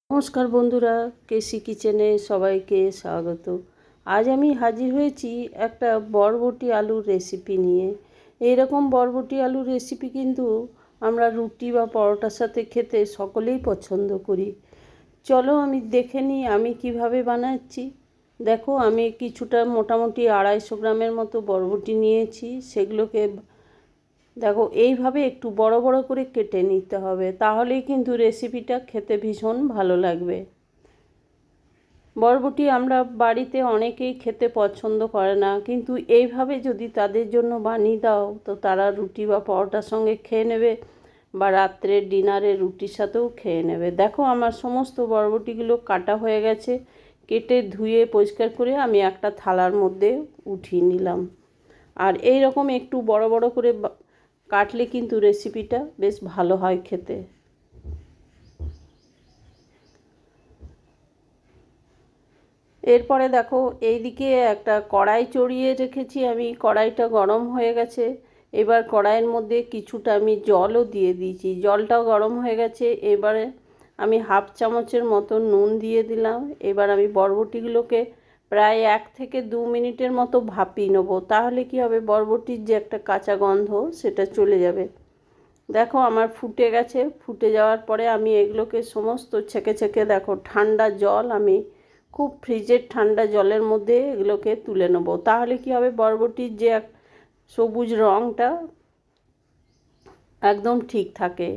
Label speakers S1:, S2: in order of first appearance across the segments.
S1: নমস্কার বন্ধুরা, কেসি কিচেনে সবাইকে স্বাগত। আজ আমি হাজির হয়েছি একটা বরবটি আলুর রেসিপি নিয়ে। এইরকম বরবটি আলুর রেসিপি কিন্তু আমরা রুটি বা পরোটার সাথে খেতে সকলেই পছন্দ করি। চলো আমি দেখে নিই আমি কিভাবে বানাচ্ছি। দেখো, আমি কিছুটা মোটামুটি 250 গ্রামের মতো বরবটি নিয়েছি। সেগুলোকে দেখো এইভাবে একটু বড় বড় করে কেটে নিতে হবে, তাহলেই কিন্তু রেসিপিটা খেতে ভীষণ ভালো লাগবে। বরবটি আমরা বাড়িতে অনেকেই খেতে পছন্দ করে না, কিন্তু এইভাবে যদি তাদের জন্য বানিয়ে দাও তো তারা রুটি বা পরোটার সঙ্গে খেয়ে নেবে, বা রাত্রের ডিনারে রুটির সাথেও খেয়ে নেবে। দেখো, আমার সমস্ত বরবটিগুলো কাটা হয়ে গেছে। কেটে ধুয়ে পরিষ্কার করে আমি একটা থালার মধ্যে উঠিয়ে নিলাম। আর এই রকম একটু বড় বড় করে কাটলে কিন্তু রেসিপিটা বেশ ভালো হয় খেতে। এরপরে দেখো, এইদিকে একটা কড়াই চড়িয়ে রেখেছি আমি। কড়াইটা গরম হয়ে গেছে। এবার কড়াইয়ের মধ্যে কিছুটা আমি জলও দিয়ে দিয়েছি। জলটাও গরম হয়ে গেছে। এবারে আমি 1/2 চামচের মতো নুন দিয়ে দিলাম। এবার আমি বরবটিগুলোকে প্রায় 1 থেকে 2 মিনিটের মতো ভাপিয়ে নেবো। তাহলে কি হবে, বরবটির যে একটা কাঁচা গন্ধ সেটা চলে যাবে। দেখো, আমার ফুটে গেছে। ফুটে যাওয়ার পরে আমি এগুলোকে সমস্ত ছেঁকে ছেঁকে, দেখো ঠান্ডা জল, আমি খুব ফ্রিজের ঠান্ডা জলের মধ্যে এগুলোকে তুলে নেবো। তাহলে কি হবে, বরবটির যে সবুজ রঙটা একদম ঠিক থাকে।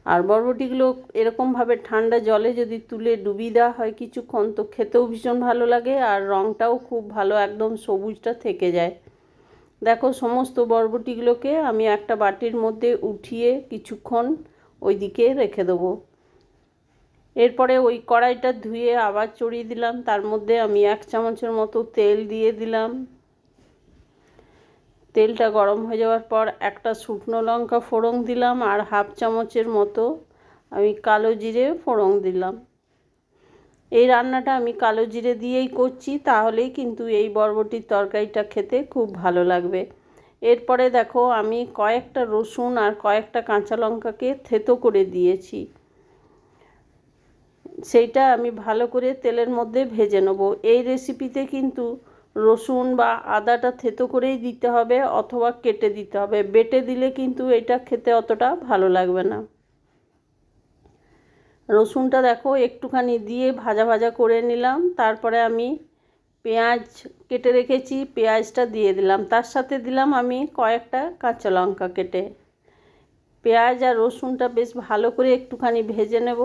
S1: আর বরবটিগুলো এরকমভাবে ঠান্ডা জলে যদি তুলে ডুবিয়ে দেওয়া হয় কিছুক্ষণ, তো খেতেও ভীষণ ভালো লাগে আর রঙটাও খুব ভালো, একদম সবুজটা থেকে যায়। দেখো, সমস্ত বরবটিগুলোকে আমি একটা বাটির মধ্যে উঠিয়ে কিছুক্ষণ ওইদিকে রেখে দেবো। এরপরে ওই কড়াইটা ধুয়ে আবার চড়িয়ে দিলাম। তার মধ্যে আমি 1 চামচের মতো তেল দিয়ে দিলাম। তেলটা গরম হয়ে যাওয়ার পর একটা শুকনো লঙ্কা ফোড়ন দিলাম, আর 1/2 চামচের মতো আমি কালো জিরে ফোড়ন দিলাম। এই রান্নাটা আমি কালো জিরে দিয়েই করছি, তাহলেই কিন্তু এই বরবটির তরকারিটা খেতে খুব ভালো লাগবে। এরপরে দেখো, আমি কয়েকটা রসুন আর কয়েকটা কাঁচা লঙ্কাকে থেতো করে দিয়েছি। সেইটা আমি ভালো করে তেলের মধ্যে ভেজে নেব। এই রেসিপিতে কিন্তু রসুন বা আদাটা থেতো করেই দিতে হবে, অথবা কেটে দিতে হবে। বেটে দিলে কিন্তু এটা খেতে অতটা ভালো লাগবে না। রসুনটা দেখো একটুখানি দিয়ে ভাজা ভাজা করে নিলাম। তারপরে আমি পেঁয়াজ কেটে রেখেছি, পেঁয়াজটা দিয়ে দিলাম। তার সাথে দিলাম আমি কয়েকটা কাঁচা লঙ্কা কেটে। পেঁয়াজ আর রসুনটা বেশ ভালো করে একটুখানি ভেজে নেব।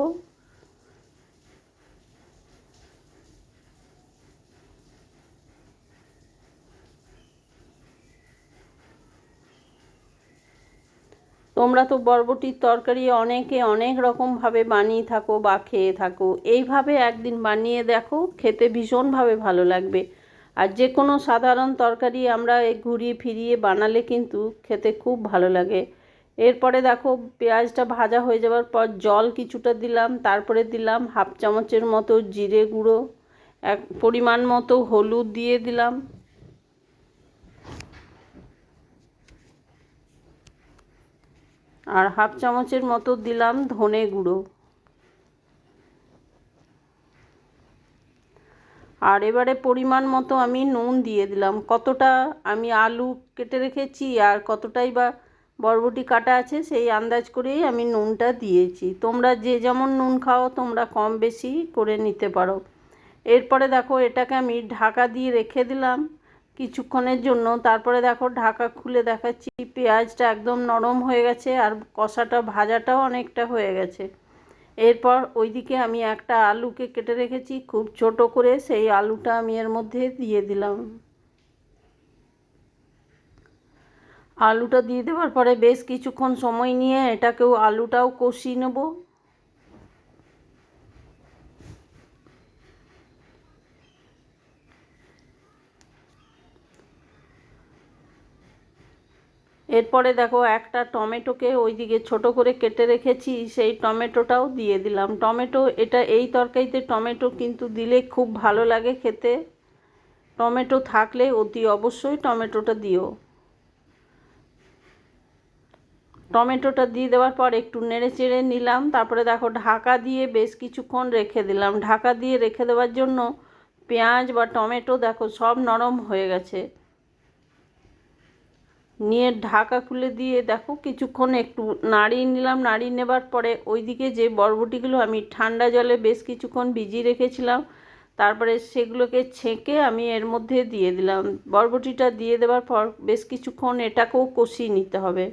S1: তোমরা তো বরবটির তরকারি অনেকে অনেক রকমভাবে বানিয়ে থাকো বা খেয়ে থাকো। এইভাবে একদিন বানিয়ে দেখো, খেতে ভীষণভাবে ভালো লাগবে। আর যে কোনো সাধারণ তরকারি আমরা ঘুরিয়ে ফিরিয়ে বানালে কিন্তু খেতে খুব ভালো লাগে। এরপরে দেখো, পেঁয়াজটা ভাজা হয়ে যাওয়ার পর জল কিছুটা দিলাম। তারপরে দিলাম 1/2 চামচের মতো জিরে গুঁড়ো, পরিমাণ মতো হলুদ দিয়ে দিলাম, আর 1/2 চামচের মতো দিলাম ধনে গুঁড়ো। আর এবারে পরিমাণ মতো আমি নুন দিয়ে দিলাম। কতটা আমি আলু কেটে রেখেছি আর কতটাই বা বরবটি কাটা আছে, সেই আন্দাজ করেই আমি নুনটা দিয়েছি। তোমরা যে যেমন নুন খাও তোমরা কম বেশি করে নিতে পারো। এরপরে দেখো, এটাকে আমি ঢাকা দিয়ে রেখে দিলাম কিছুক্ষণের জন্য। তারপরে দেখো, ঢাকা খুলে দেখাচ্ছি, পেঁয়াজটা একদম নরম হয়ে গেছে আর কষাটা ভাজাটাও অনেকটা হয়ে গেছে। এরপর ওইদিকে আমি একটা আলুকে কেটে রেখেছি খুব ছোট করে, সেই আলুটা আমি এর মধ্যে দিয়ে দিলাম। আলুটা দিয়ে দেওয়ার পরে বেশ কিছুক্ষণ সময় নিয়ে এটাকেও আলুটাও কষিয়ে নেব। এরপরে দেখো, একটা টমেটোকে ওইদিকে ছোট করে কেটে রেখেছি, সেই টমেটোটাও দিয়ে দিলাম। টমেটো, এটা এই তরকারিতে টমেটো কিন্তু দিলে খুব ভালো লাগে খেতে। টমেটো থাকলে অতি অবশ্যই টমেটোটা দিও। টমেটোটা দিয়ে দেওয়ার পর একটু নেড়ে চেড়ে নিলাম। তারপরে দেখো ঢাকা দিয়ে বেশ কিছুক্ষণ রেখে দিলাম। ঢাকা দিয়ে রেখে দেওয়ার জন্য পেঁয়াজ বা টমেটো দেখো সব নরম হয়ে গেছে। নিয়ে ঢাকা খুলে দিয়ে দেখো কিছুক্ষণ একটু নাড়িয়ে নিলাম। নাড়িয়ে নেবার পরে ওইদিকে যে বরবটিগুলো আমি ঠান্ডা জলে বেশ কিছুক্ষণ ভিজিয়ে রেখেছিলাম, তারপরে সেগুলোকে ছেঁকে আমি এর মধ্যে দিয়ে দিলাম। বরবটিটা দিয়ে দেওয়ার পর বেশ কিছুক্ষণ এটাকেও কষিয়ে নিতে হবে।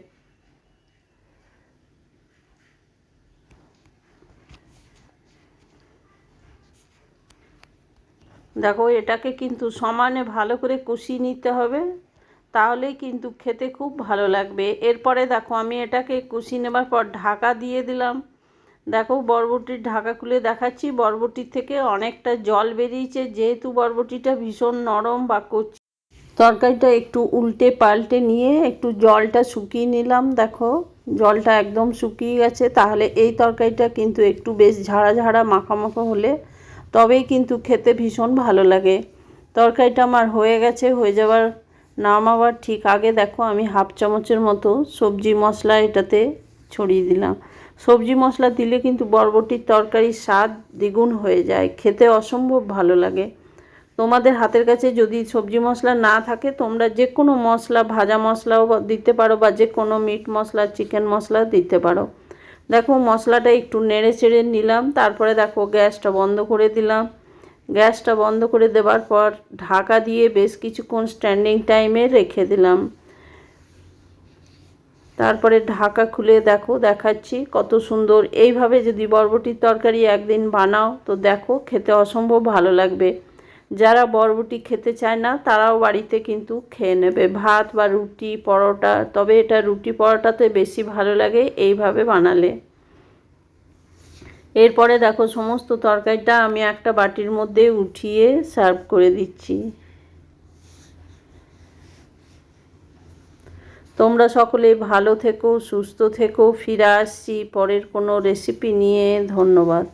S1: দেখো এটাকে কিন্তু সমানে ভালো করে কষিয়ে নিতে হবে, তাহলেই কিন্তু খেতে খুব ভালো লাগবে। এরপরে দেখো আমি এটাকে কষিয়ে নেবার পর ঢাকা দিয়ে দিলাম। দেখো বরবটির ঢাকা খুলে দেখাচ্ছি, বরবটির থেকে অনেকটা জল বেরিয়েছে। যেহেতু বরবটিটা ভীষণ নরম বা কচি, তরকারিটা একটু উল্টে পাল্টে নিয়ে একটু জলটা শুকিয়ে নিলাম। দেখো জলটা একদম শুকিয়ে গেছে। তাহলে এই তরকারিটা কিন্তু একটু বেশ ঝাড়া ঝাড়া মাখা মাখা হলে তবেই কিন্তু খেতে ভীষণ ভালো লাগে। তরকারিটা আমার হয়ে গেছে। হয়ে যাওয়ার নামাবার ঠিক আগে দেখো আমি হাফ চামচের মতো সবজি মশলা এটাতে ছড়িয়ে দিলাম। সবজি মশলা দিলে কিন্তু বরবটির তরকারির স্বাদ দ্বিগুণ হয়ে যায়, খেতে অসম্ভব ভালো লাগে। তোমাদের হাতের কাছে যদি সবজি মশলা না থাকে তোমরা যে কোনো মশলা, ভাজা মশলাও দিতে পারো বা যে কোনো মিট মশলা, চিকেন মশলা দিতে পারো। দেখো মশলাটা একটু নেড়ে চেড়ে নিলাম। তারপরে দেখো গ্যাসটা বন্ধ করে দিলাম। গ্যাসটা বন্ধ করে দেওয়ার পর ঢাকা দিয়ে বেশ কিছুক্ষণ স্ট্যান্ডিং টাইমে রেখে দিলাম। তারপরে ঢাকা খুলে দেখো দেখাচ্ছি কত সুন্দর। এইভাবে যদি বরবটির তরকারি একদিন বানাও তো দেখো খেতে অসম্ভব ভালো লাগবে। যারা বরবটি খেতে চায় না তারাও বাড়িতে কিন্তু খেয়ে নেবে, ভাত বা রুটি, পরোটা। তবে এটা রুটি পরোটাতে বেশি ভালো লাগে এইভাবে বানালে। এরপরে দেখো সমস্ত তরকারিটা আমি একটা বাটির মধ্যে উঠিয়ে সার্ভ করে দিচ্ছি। তোমরা সকলে ভালো থেকো, সুস্থ থেকো। ফিরে আসছি পরের কোনো রেসিপি নিয়ে। ধন্যবাদ।